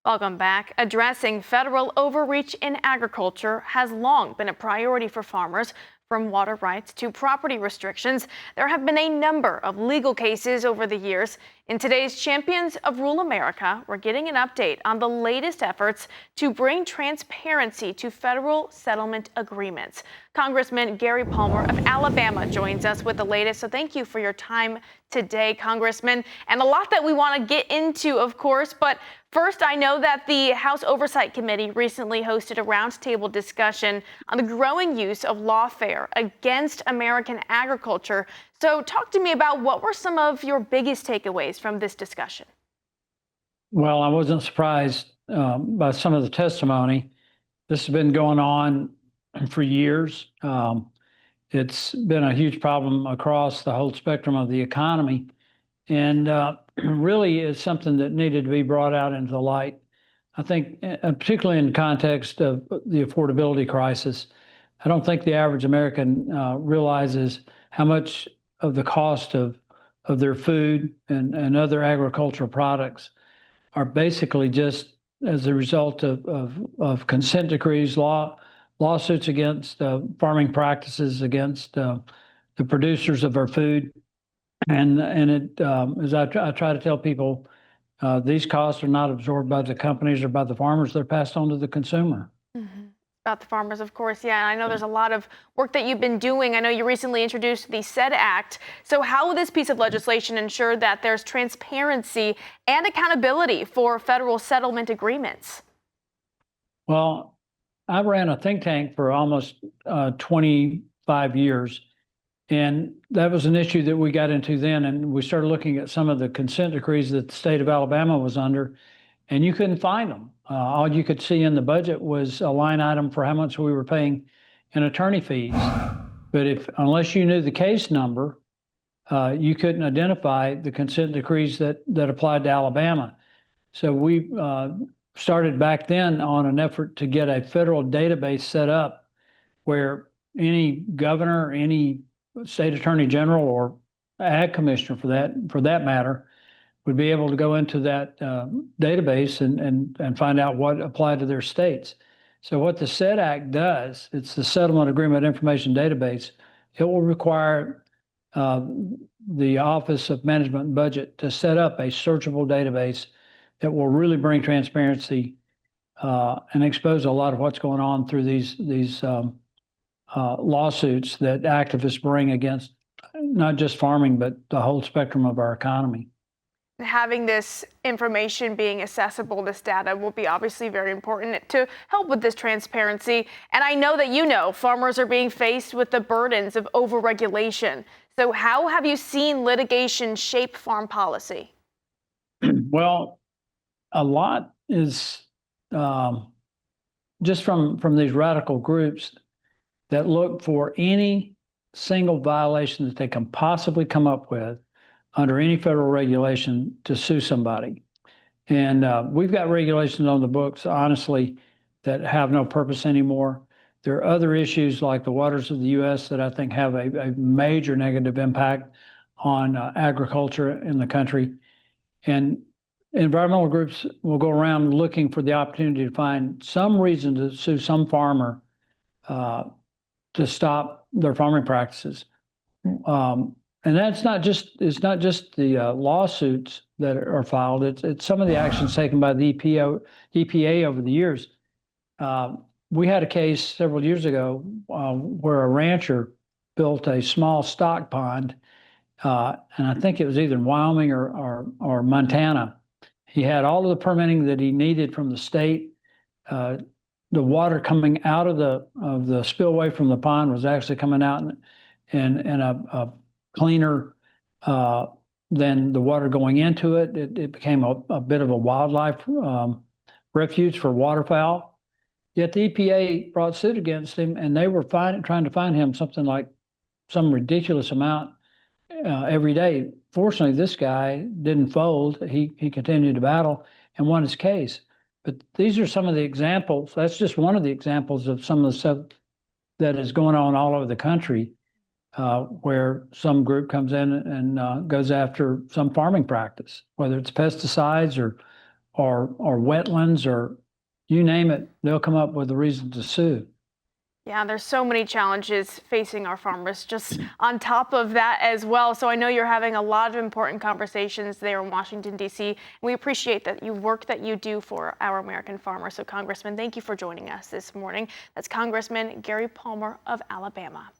Welcome back. Addressing federal overreach in agriculture has long been a priority for farmers. From water rights to property restrictions, there have been a number of legal cases over the years. In today's Champions of Rural America, we're getting an update on the latest efforts to bring transparency to federal settlement agreements. Congressman Gary Palmer of Alabama joins us with the latest. So thank you for your time today, Congressman. And a lot that we want to get into, of course, but first, I know that the House Oversight Committee recently hosted a roundtable discussion on the growing use of lawfare against American agriculture. So talk to me about what were some of your biggest takeaways from this discussion? Well, I wasn't surprised by some of the testimony. This has been going on for years. It's been a huge problem across the whole spectrum of the economy. And really is something that needed to be brought out into the light. I think, particularly in the context of the affordability crisis, I don't think the average American realizes how much of the cost of their food and other agricultural products are basically just as a result of consent decrees, lawsuits against farming practices, against the producers of our food. And it, as I try to tell people, these costs are not absorbed by the companies or by the farmers. They're passed on to the consumer. Mm-hmm. About the farmers, of course. Yeah, and I know there's a lot of work that you've been doing. I know you recently introduced the SAID Act. So how will this piece of legislation ensure that there's transparency and accountability for federal settlement agreements? Well, I ran a think tank for almost 25 years. And that was an issue that we got into then. And we started looking at some of the consent decrees that the state of Alabama was under, and you couldn't find them. All you could see in the budget was a line item for how much we were paying in attorney fees. But unless you knew the case number, you couldn't identify the consent decrees that applied to Alabama. So we started back then on an effort to get a federal database set up where any governor, any state attorney general, or ag commissioner for that matter, would be able to go into that database and find out what applied to their states. So what the SAID Act does, it's the Settlement Agreement Information Database. It will require the Office of Management and Budget to set up a searchable database that will really bring transparency and expose a lot of what's going on through these lawsuits that activists bring against not just farming, but the whole spectrum of our economy. Having this information being accessible, this data will be obviously very important to help with this transparency. And I know that farmers are being faced with the burdens of overregulation. So how have you seen litigation shape farm policy? Well, a lot is just from these radical groups that look for any single violation that they can possibly come up with under any federal regulation to sue somebody. And we've got regulations on the books, honestly, that have no purpose anymore. There are other issues like the waters of the U.S. that I think have a major negative impact on agriculture in the country. And environmental groups will go around looking for the opportunity to find some reason to sue some farmer to stop their farming practices. And it's not just the lawsuits that are filed. It's some of the actions taken by the EPA over the years. We had a case several years ago where a rancher built a small stock pond, and I think it was either in Wyoming or Montana. He had all of the permitting that he needed from the state. The water coming out of the spillway from the pond was actually coming out in a cleaner than the water going into it. It became a bit of a wildlife refuge for waterfowl. Yet the EPA brought suit against him, and they were trying to find him something like some ridiculous amount every day. Fortunately, this guy didn't fold. He continued to battle and won his case. But these are some of the examples. That's just one of the examples of some of the stuff that is going on all over the country, where some group comes in and goes after some farming practice, whether it's pesticides or wetlands, or you name it, they'll come up with a reason to sue. Yeah, there's so many challenges facing our farmers just on top of that as well. So I know you're having a lot of important conversations there in Washington, D.C. And we appreciate that work that you do for our American farmers. So Congressman, thank you for joining us this morning. That's Congressman Gary Palmer of Alabama.